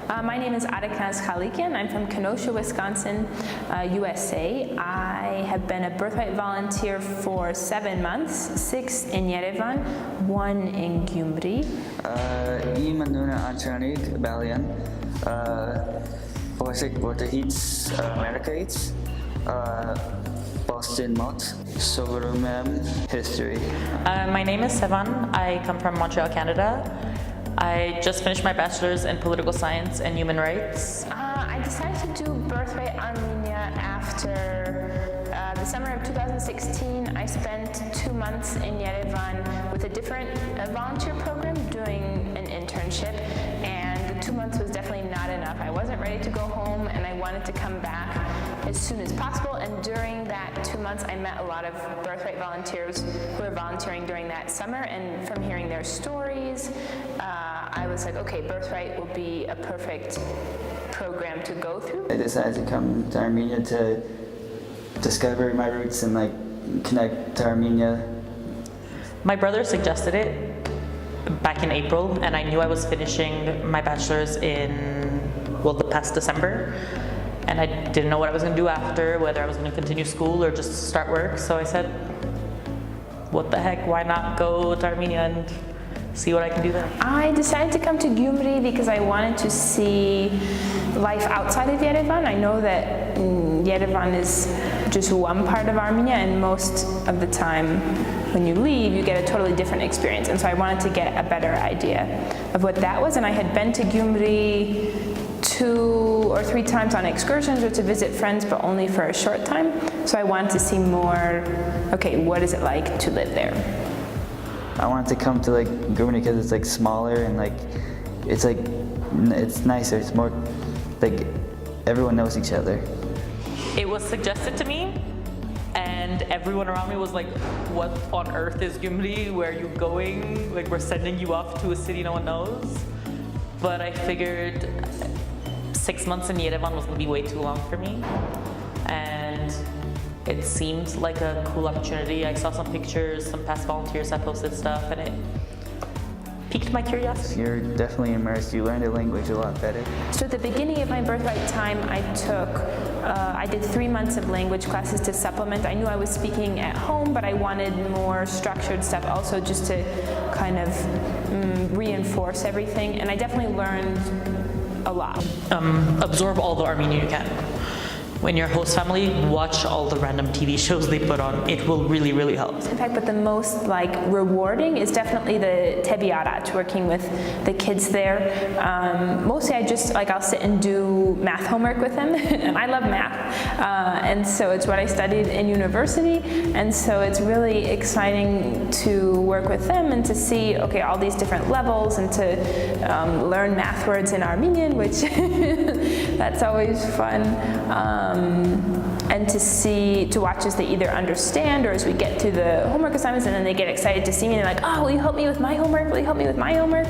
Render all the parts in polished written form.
My name is Adeknaz Khalikian. I'm from Kenosha, Wisconsin, USA. I have been a Birthright volunteer for 7 months, 6 in Yerevan, 1 in Gyumri. Imanuna Anchanik Balian, Portuguese, Americates, Boston Mott, Sovarumem, History. My name is Sevan. I come from Montreal, Canada. I just finished my bachelor's in political science and human rights. I decided to do Birthright Armenia after the summer of 2016. I spent 2 months in Yerevan with a different volunteer program doing an internship, and the 2 months was definitely not enough. I wasn't ready to go home, and I wanted to come back as soon as possible, and during that 2 months I met a lot of Birthright volunteers who were volunteering during that summer, and from hearing their stories, I was like, okay, Birthright will be a perfect program to go through. I decided to come to Armenia to discover my roots and connect to Armenia. My brother suggested it back in April, and I knew I was finishing my bachelor's the past December, and I didn't know what I was going to do after, whether I was going to continue school or just start work. So I said, what the heck, why not go to Armenia and see what I can do there. I decided to come to Gyumri because I wanted to see life outside of Yerevan. I know that Yerevan is just one part of Armenia, and most of the time when you leave, you get a totally different experience. And so I wanted to get a better idea of what that was. And I had been to Gyumri 2 or 3 times on excursions or to visit friends, but only for a short time. So I wanted to see more, okay, what is it like to live there? I wanted to come to Gyumri because it's smaller and it's nicer. It's more everyone knows each other. It was suggested to me, and everyone around me was like, what on earth is Gyumri? Where are you going? We're sending you off to a city no one knows. But I figured 6 months in Yerevan was going to be way too long for me, and it seemed like a cool opportunity. I saw some pictures, some past volunteers that posted stuff, and it piqued my curiosity. You're definitely immersed. You learn the language a lot better. So at the beginning of my Birthright time, I did 3 months of language classes to supplement. I knew I was speaking at home, but I wanted more structured stuff also, just to kind of reinforce everything. And I definitely learned a lot. Absorb all the Armenian you can. When you're a host family, watch all the random TV shows they put on. It will really, really help. In fact, but the most rewarding is definitely the tebiarat, working with the kids there. Mostly I just I'll sit and do math homework with them, and I love math. And so it's what I studied in university, and so it's really exciting to work with them and to see, okay, all these different levels, and to learn math words in Armenian, which that's always fun. And to watch as they either understand, or as we get through the homework assignments, and then they get excited to see me, and they're like, oh, will you help me with my homework? Will you help me with my homework?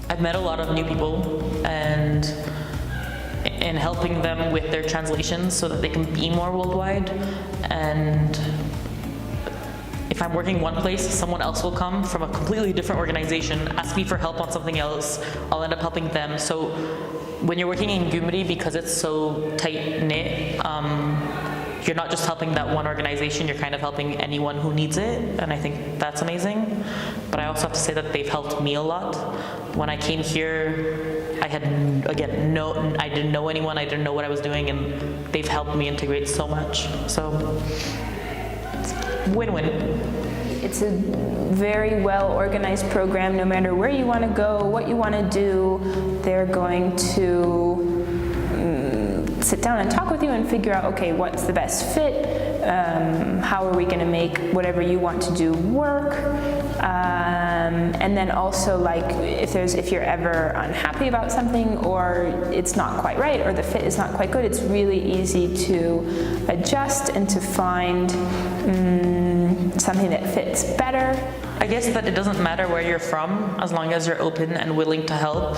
I've met a lot of new people, and in helping them with their translations so that they can be more worldwide. And if I'm working one place, someone else will come from a completely different organization, ask me for help on something else. I'll end up helping them. So when you're working in Gyumri, because it's so tight-knit, you're not just helping that one organization, you're kind of helping anyone who needs it, and I think that's amazing. But I also have to say that they've helped me a lot. When I came here, I had, I didn't know anyone, I didn't know what I was doing, and they've helped me integrate so much. So, win-win. It's a very well-organized program. No matter where you want to go, what you want to do, they're going to sit down and talk with you and figure out, okay, what's the best fit? How are we going to make whatever you want to do work? And then also, if you're ever unhappy about something, or it's not quite right, or the fit is not quite good, it's really easy to adjust and to find something that fits better. I guess that it doesn't matter where you're from, as long as you're open and willing to help.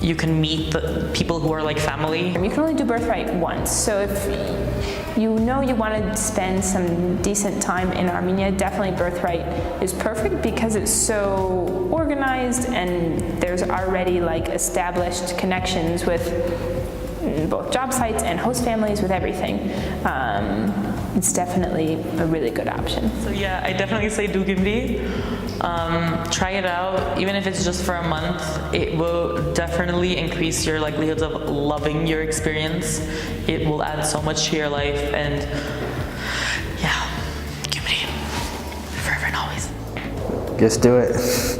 You can meet the people who are like family. You can only do Birthright once, so if you know you want to spend some decent time in Armenia, definitely Birthright is perfect because it's so organized and there's already like established connections with both job sites and host families with everything. It's definitely a really good option. So yeah, I definitely say do Gyumri. Try it out, even if it's just for a month. It will definitely increase your likelihoods of loving your experience. It will add so much to your life, and yeah, Gyumri, forever and always. Just do it.